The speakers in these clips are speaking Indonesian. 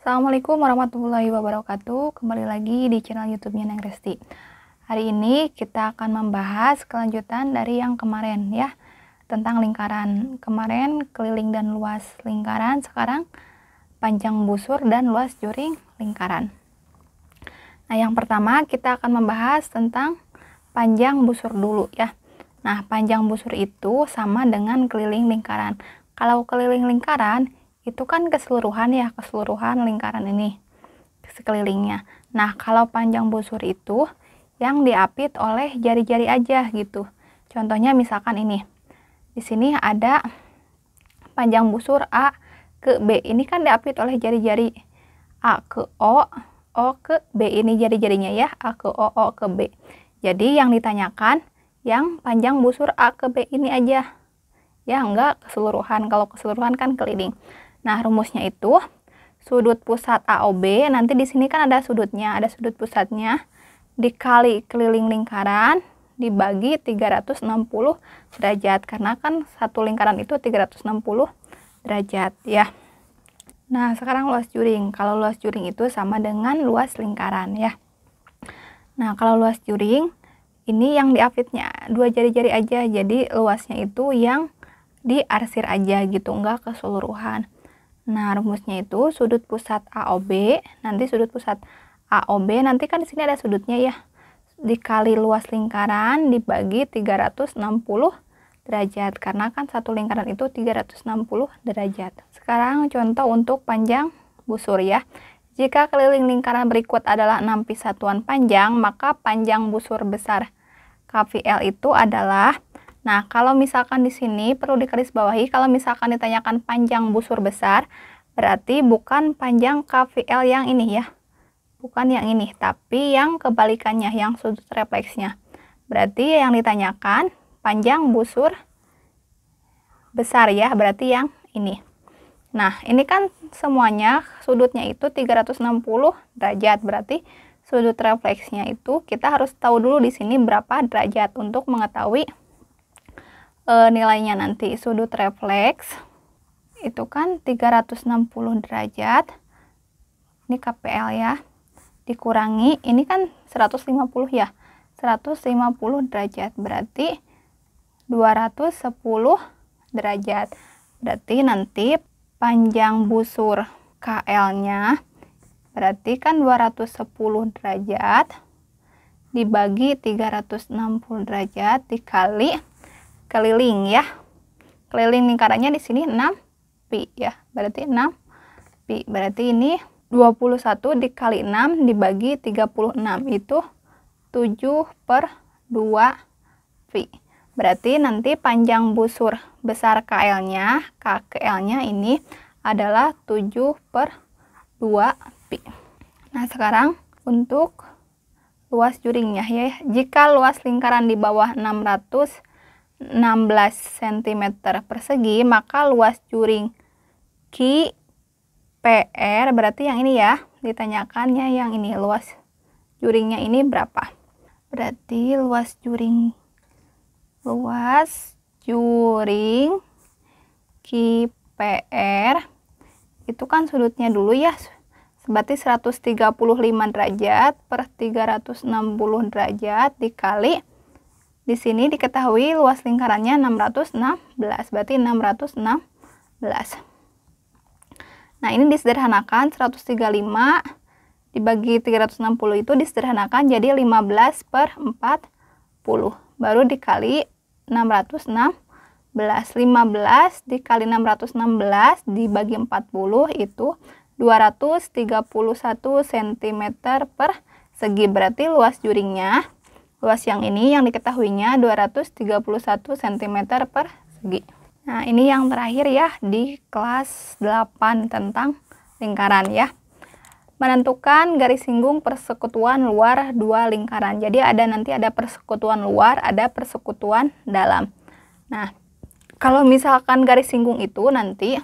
Assalamualaikum warahmatullahi wabarakatuh. Kembali lagi di channel YouTube-nya Neng Resti. Hari ini kita akan membahas kelanjutan dari yang kemarin ya, tentang lingkaran. Kemarin keliling dan luas lingkaran, sekarang panjang busur dan luas juring lingkaran. Nah, yang pertama kita akan membahas tentang panjang busur dulu ya. Nah, panjang busur itu sama dengan keliling lingkaran. Kalau keliling lingkaran itu kan keseluruhan ya, keseluruhan lingkaran ini sekelilingnya. Nah, kalau panjang busur itu yang diapit oleh jari-jari aja gitu. Contohnya misalkan ini. Di sini ada panjang busur A ke B. Ini kan diapit oleh jari-jari A ke O, O ke B. Ini jari-jarinya ya, A ke O, O ke B. Jadi yang ditanyakan yang panjang busur A ke B ini aja. Ya, enggak keseluruhan. Kalau keseluruhan kan keliling. Nah, rumusnya itu sudut pusat AOB, nanti di sini kan ada sudutnya, ada sudut pusatnya, dikali keliling lingkaran, dibagi 360 derajat. Karena kan satu lingkaran itu 360 derajat ya. Nah, sekarang luas juring. Kalau luas juring itu sama dengan luas lingkaran ya. Nah, kalau luas juring, ini yang diapitnya dua jari-jari aja, jadi luasnya itu yang diarsir aja gitu, enggak keseluruhan. Nah, rumusnya itu sudut pusat AOB, nanti sudut pusat AOB, nanti kan di sini ada sudutnya ya, dikali luas lingkaran dibagi 360 derajat, karena kan satu lingkaran itu 360 derajat. Sekarang contoh untuk panjang busur ya. Jika keliling lingkaran berikut adalah 6 pi satuan panjang, maka panjang busur besar KVL itu adalah, nah, kalau misalkan di sini perlu digarisbawahi, kalau misalkan ditanyakan panjang busur besar, berarti bukan panjang KVL yang ini ya. Bukan yang ini, tapi yang kebalikannya, yang sudut refleksnya. Berarti yang ditanyakan panjang busur besar ya, berarti yang ini. Nah, ini kan semuanya sudutnya itu 360 derajat, berarti sudut refleksnya itu kita harus tahu dulu di sini berapa derajat untuk mengetahui nilainya nanti. Sudut refleks itu kan 360 derajat, ini KPL ya, dikurangi ini kan 150 ya, 150 derajat berarti 210 derajat. Berarti nanti panjang busur KL nya berarti kan 210 derajat dibagi 360 derajat dikali keliling ya. Keliling lingkarannya di sini 6 pi ya. Berarti 6 pi. Berarti ini 21 dikali 6 dibagi 36 itu 7/2 pi. Berarti nanti panjang busur besar KL-nya, KL-nya ini adalah 7/2 pi. Nah, sekarang untuk luas juringnya ya. Jika luas lingkaran di bawah 616 cm persegi, maka luas juring PR berarti yang ini ya, ditanyakannya yang ini, luas juringnya ini berapa. Berarti luas juring PR itu kan sudutnya dulu ya, berarti 135 derajat per 360 derajat dikali, di sini diketahui luas lingkarannya 616, berarti 616. Nah, ini disederhanakan, 135 dibagi 360 itu disederhanakan jadi 15/40. Baru dikali 616. 15 dikali 616 dibagi 40 itu 231 cm persegi. Berarti luas juringnya, luas yang ini yang diketahuinya 231 cm persegi. Nah, ini yang terakhir ya di kelas 8 tentang lingkaran ya. Menentukan garis singgung persekutuan luar dua lingkaran. Jadi nanti ada persekutuan luar, ada persekutuan dalam. Nah, kalau misalkan garis singgung itu nanti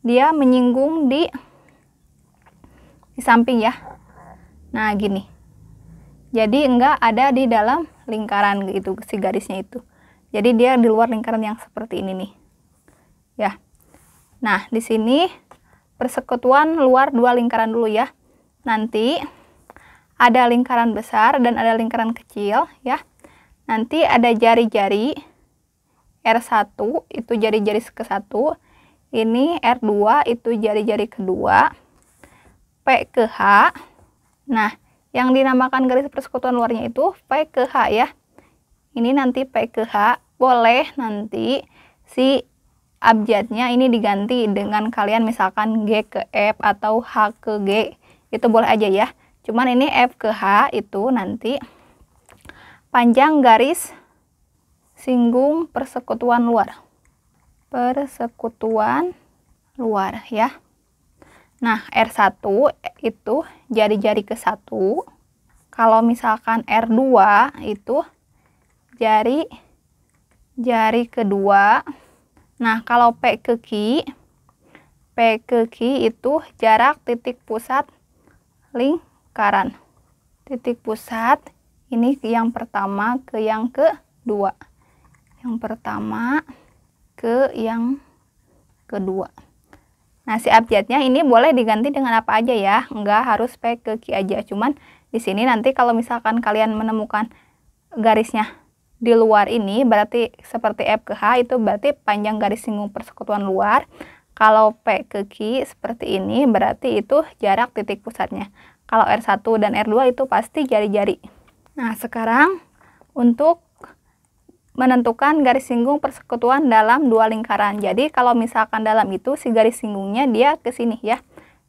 dia menyinggung di samping ya. Nah, gini. Jadi enggak ada di dalam lingkaran gitu si garisnya itu. Jadi dia di luar lingkaran yang seperti ini nih. Ya. Nah, di sini persekutuan luar dua lingkaran dulu ya. Nanti ada lingkaran besar dan ada lingkaran kecil ya. Nanti ada jari-jari R1 itu jari-jari ke-1. Ini R2 itu jari-jari kedua. P ke H. Nah, yang dinamakan garis persekutuan luarnya itu P ke H ya. Ini nanti P ke H. Boleh nanti si abjadnya ini diganti dengan kalian misalkan G ke F atau H ke G, itu boleh aja ya. Cuman ini F ke H itu nanti panjang garis singgung persekutuan luar. Persekutuan luar ya. Nah, R1 itu jari-jari ke-1. Kalau misalkan R2 itu jari kedua. Nah, kalau P ke Q itu jarak titik pusat lingkaran. Titik pusat ini yang pertama ke yang kedua. Yang pertama ke yang kedua. Nah, si abjadnya ini boleh diganti dengan apa aja ya. Enggak harus P ke Q aja. Cuman di sini nanti kalau misalkan kalian menemukan garisnya di luar ini berarti seperti F ke H itu berarti panjang garis singgung persekutuan luar. Kalau P ke Q seperti ini berarti itu jarak titik pusatnya. Kalau R1 dan R2 itu pasti jari-jari. Nah, sekarang untuk menentukan garis singgung persekutuan dalam dua lingkaran. Jadi kalau misalkan dalam itu si garis singgungnya dia ke sini ya.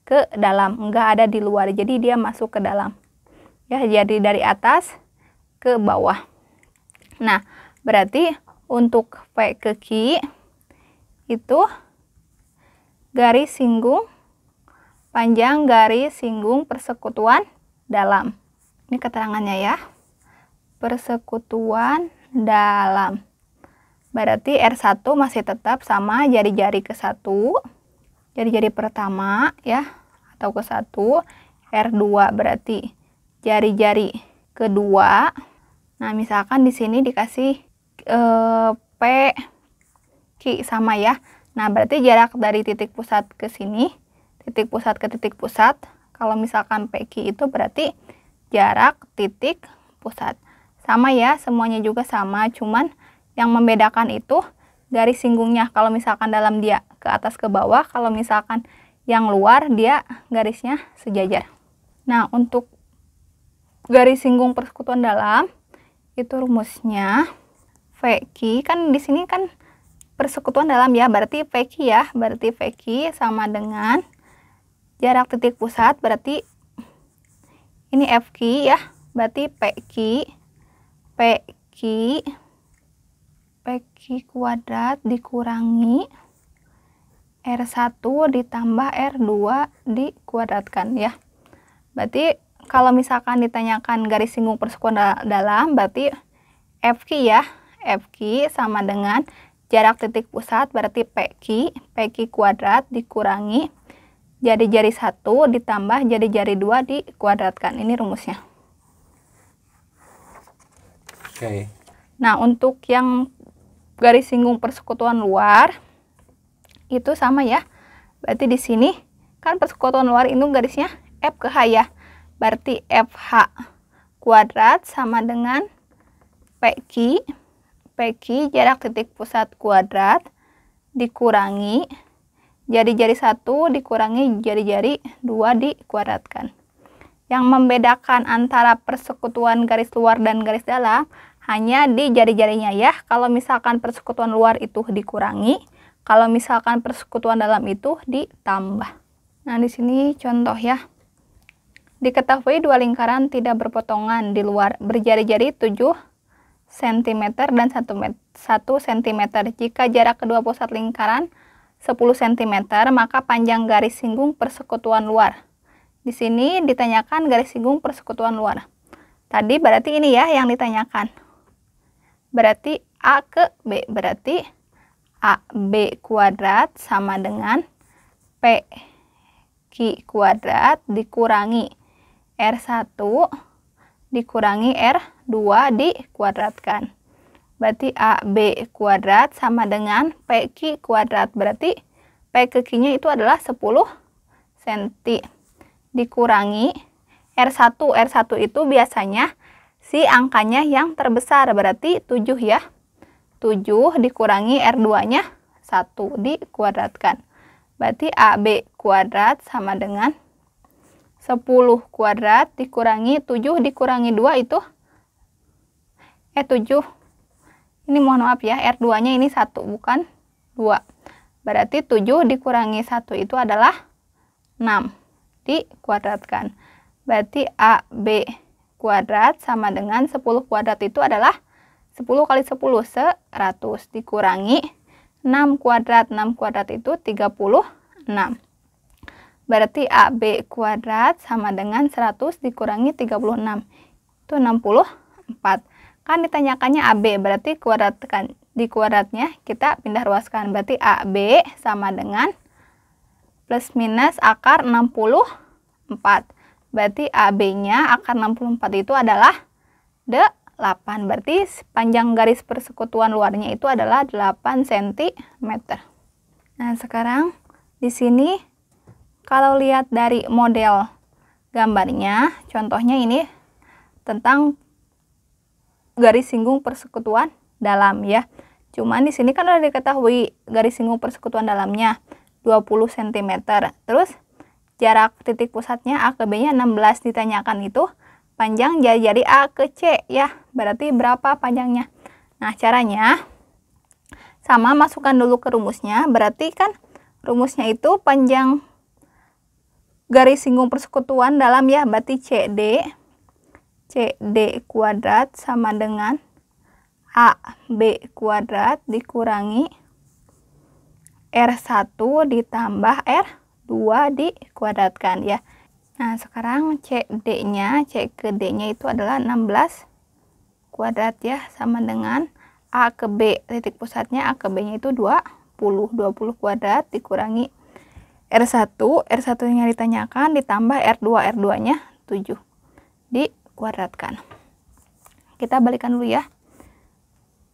Ke dalam, enggak ada di luar. Jadi dia masuk ke dalam. Ya, jadi dari atas ke bawah. Nah, berarti untuk P ke Q itu garis singgung, panjang garis singgung persekutuan dalam. Ini keterangannya ya. Persekutuan dalam. Berarti R1 masih tetap sama jari-jari ke-1. Jari-jari pertama ya, atau ke-1. R2 berarti jari-jari kedua. Nah, misalkan di sini dikasih P Q sama ya. Nah, berarti jarak dari titik pusat ke sini, titik pusat ke titik pusat, kalau misalkan P Q itu berarti jarak titik pusat. Sama ya, semuanya juga sama, cuman yang membedakan itu garis singgungnya. Kalau misalkan dalam dia ke atas ke bawah, kalau misalkan yang luar dia garisnya sejajar. Nah, untuk garis singgung persekutuan dalam itu rumusnya VQ kan di sini kan persekutuan dalam ya, berarti VQ ya, berarti VQ sama dengan jarak titik pusat, berarti ini FQ ya, berarti PQ kuadrat dikurangi R1 ditambah R2 dikuadratkan ya. Berarti kalau misalkan ditanyakan garis singgung persekutuan dalam, berarti FQ ya. FQ sama dengan jarak titik pusat, berarti PQ kuadrat dikurangi jari-jari 1 ditambah jari-jari 2 dikuadratkan. Ini rumusnya. Oke. Nah, untuk yang garis singgung persekutuan luar itu sama ya. Berarti di sini kan persekutuan luar itu garisnya F ke H ya. Berarti FH kuadrat sama dengan PQ jarak titik pusat kuadrat dikurangi jari-jari 1 dikurangi jari-jari 2 dikuadratkan. Yang membedakan antara persekutuan garis luar dan garis dalam hanya di jari-jarinya ya. Kalau misalkan persekutuan luar itu dikurangi, kalau misalkan persekutuan dalam itu ditambah. Nah, di sini contoh ya. Diketahui dua lingkaran tidak berpotongan di luar berjari-jari 7 cm dan 1 cm. Jika jarak kedua pusat lingkaran 10 cm, maka panjang garis singgung persekutuan luar. Di sini ditanyakan garis singgung persekutuan luar. Tadi berarti ini ya yang ditanyakan. Berarti A ke B, berarti AB kuadrat sama dengan PQ kuadrat dikurangi R1 dikurangi R2 dikuadratkan. Berarti AB kuadrat sama dengan PQ kuadrat. Berarti P ke Q-nya itu adalah 10 cm dikurangi R1. R1 itu biasanya si angkanya yang terbesar, berarti 7 ya. 7 dikurangi R2-nya 1 dikuadratkan. Berarti AB kuadrat sama dengan 10 kuadrat dikurangi 7 dikurangi 2 itu 7. Ini mohon maaf ya, R2-nya ini 1 bukan 2. Berarti 7 dikurangi 1 itu adalah 6 dikuadratkan. Berarti AB kuadrat sama dengan 10 kuadrat itu adalah 10 kali 10 100 dikurangi 6 kuadrat. 6 kuadrat itu 36. Berarti AB kuadrat sama dengan 100 dikurangi 36 itu 64. Kan ditanyakannya AB, berarti di kuadratnya kita pindah ruaskan. Berarti AB sama dengan plus minus akar 64. Berarti AB-nya akar 64 itu adalah 8. Berarti panjang garis persekutuan luarnya itu adalah 8 cm. Nah, sekarang di sini kalau lihat dari model gambarnya, contohnya ini tentang garis singgung persekutuan dalam ya. Cuman di sini kan udah diketahui garis singgung persekutuan dalamnya 20 cm. Terus jarak titik pusatnya A ke B-nya 16, ditanyakan itu panjang jari-jari A ke C ya, berarti berapa panjangnya. Nah, caranya sama, masukkan dulu ke rumusnya. Berarti kan rumusnya itu panjang garis singgung persekutuan dalam ya, berarti CD kuadrat sama dengan AB kuadrat dikurangi R1 ditambah R2 dikuadratkan ya. Nah, sekarang C ke D-nya itu adalah 16 kuadrat ya, sama dengan A ke B, titik pusatnya A ke B-nya itu 20 kuadrat dikurangi R1 nya ditanyakan ditambah R2-nya 7 dikuadratkan. Kita balikan dulu ya.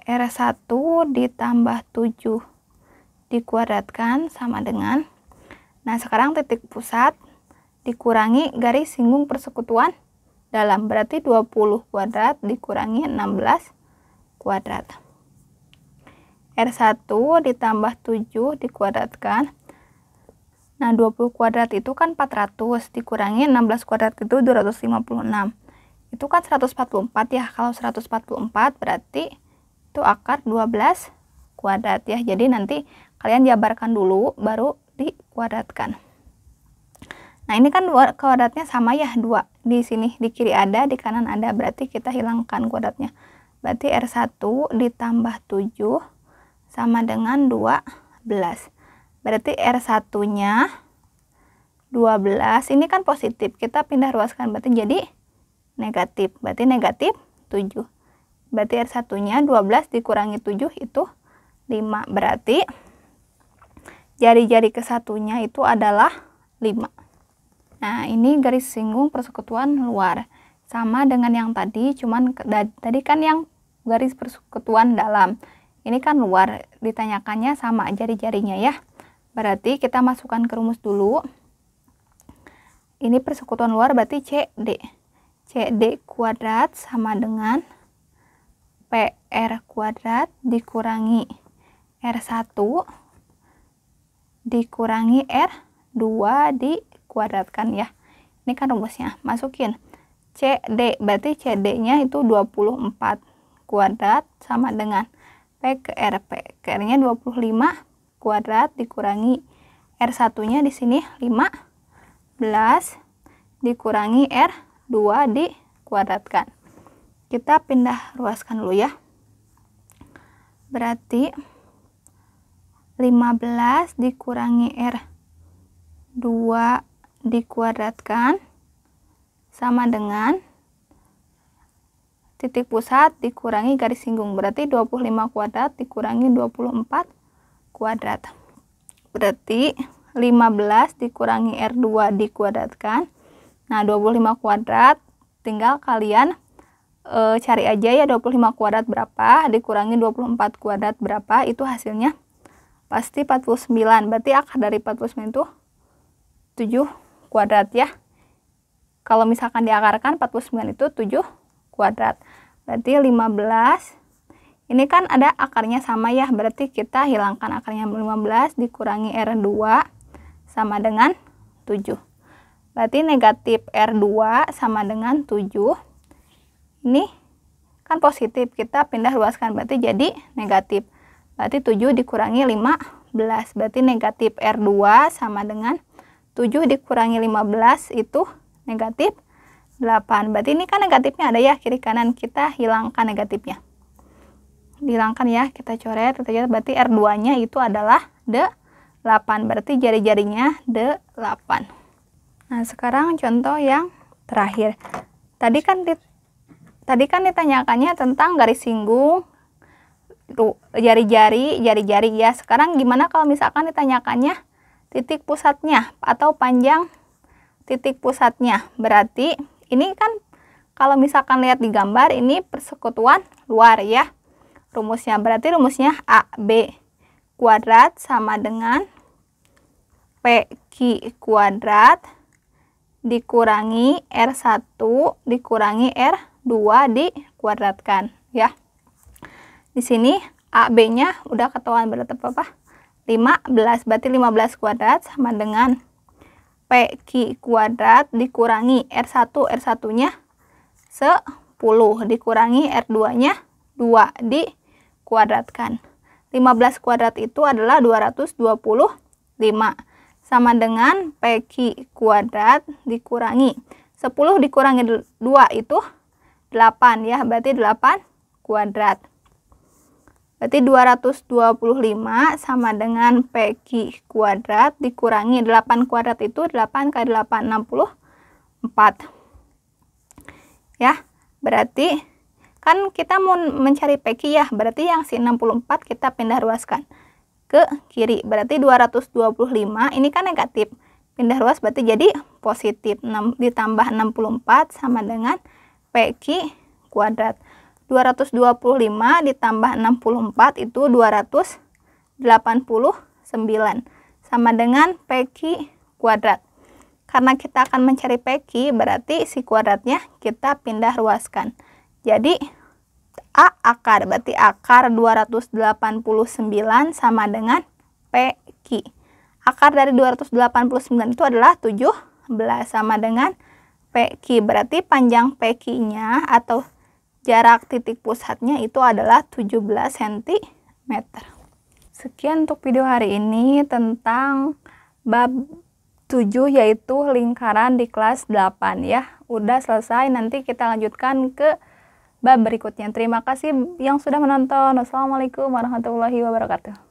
R1 ditambah 7 dikuadratkan sama dengan, nah sekarang titik pusat dikurangi garis singgung persekutuan dalam, berarti 20 kuadrat dikurangi 16 kuadrat. R1 ditambah 7 dikuadratkan. Nah, 20 kuadrat itu kan 400 dikurangi 16 kuadrat itu 256. Itu kan 144 ya. Kalau 144 berarti itu akar 12 kuadrat ya. Jadi nanti kalian jabarkan dulu baru dikuadratkan. Nah, ini kan kuadratnya sama ya, 2. Di sini di kiri ada, di kanan ada, berarti kita hilangkan kuadratnya. Berarti R1 ditambah 7 sama dengan 12. Berarti R1-nya 12, ini kan positif, kita pindah ruaskan, berarti jadi negatif. Berarti negatif 7. Berarti R1-nya 12 dikurangi 7 itu 5. Berarti jari-jari kesatunya itu adalah 5. Nah, ini garis singgung persekutuan luar. Sama dengan yang tadi, cuman tadi kan yang garis persekutuan dalam. Ini kan luar, ditanyakannya sama jari-jarinya ya. Berarti kita masukkan ke rumus dulu. Ini persekutuan luar berarti CD. CD kuadrat sama dengan PR kuadrat dikurangi R1 dikurangi R2 dikuadratkan ya. Ini kan rumusnya. Masukin CD, berarti CD-nya itu 24 kuadrat sama dengan P ke R. P ke R-nya 25 kuadrat dikurangi R1-nya di sini 15 dikurangi R2 dikuadratkan. Kita pindah ruaskan dulu ya. Berarti 15 dikurangi R2 dikuadratkan sama dengan titik pusat dikurangi garis singgung. Berarti 25 kuadrat dikurangi 24 kuadrat. Berarti 15 dikurangi R2 dikuadratkan. Nah, 25 kuadrat tinggal kalian cari aja ya, 25 kuadrat berapa dikurangi 24 kuadrat berapa, itu hasilnya pasti 49. Berarti akar dari 49 itu 7 kuadrat ya. Kalau misalkan diakarkan 49 itu 7 kuadrat. Berarti 15. Ini kan ada akarnya sama ya. Berarti kita hilangkan akarnya 15 dikurangi R2 sama dengan 7. Berarti negatif R2 sama dengan 7. Ini kan positif. Kita pindah ruaskan. Berarti jadi negatif. Berarti 7 dikurangi 15. Berarti negatif R2 sama dengan 7 dikurangi 15 itu negatif 8. Berarti ini kan negatifnya ada ya, kiri kanan, kita hilangkan negatifnya. Dihilangkan ya, kita coret, berarti R2-nya itu adalah D8. Berarti jari-jarinya D8. Nah, sekarang contoh yang terakhir. Tadi kan ditanyakannya tentang garis singgung, jari-jari ya. Sekarang gimana kalau misalkan ditanyakannya titik pusatnya atau panjang titik pusatnya? Berarti ini kan kalau misalkan lihat di gambar ini persekutuan luar ya. Rumusnya berarti rumusnya AB kuadrat sama dengan PQ kuadrat dikurangi R1 dikurangi R2 dikuadratkan ya. Di sini AB-nya udah ketahuan berarti apa? 15. Berarti 15 kuadrat sama dengan PQ kuadrat dikurangi R1, R1-nya 10 dikurangi R2-nya 2 dikuadratkan. 15 kuadrat itu adalah 225 sama dengan PQ kuadrat dikurangi 10 dikurangi 2 itu 8 ya, berarti 8 kuadrat. Berarti 225 sama dengan PQ kuadrat dikurangi 8 kuadrat itu 8 kali 8, 64. Ya, berarti kan kita mau mencari PQ ya, berarti yang si 64 kita pindah ruaskan ke kiri. Berarti 225 ini kan negatif. Pindah ruas berarti jadi positif. Ditambah 64 sama dengan PQ kuadrat. 225 ditambah 64 itu 289 sama dengan PQ kuadrat. Karena kita akan mencari PQ berarti si kuadratnya kita pindah ruaskan. Jadi A akar, berarti akar 289 sama dengan PQ. Akar dari 289 itu adalah 17 sama dengan PQ. Berarti panjang PQ-nya atau jarak titik pusatnya itu adalah 17 cm. Sekian untuk video hari ini tentang bab 7 yaitu lingkaran di kelas 8 ya. Udah selesai, nanti kita lanjutkan ke bab berikutnya. Terima kasih yang sudah menonton. Wassalamualaikum warahmatullahi wabarakatuh.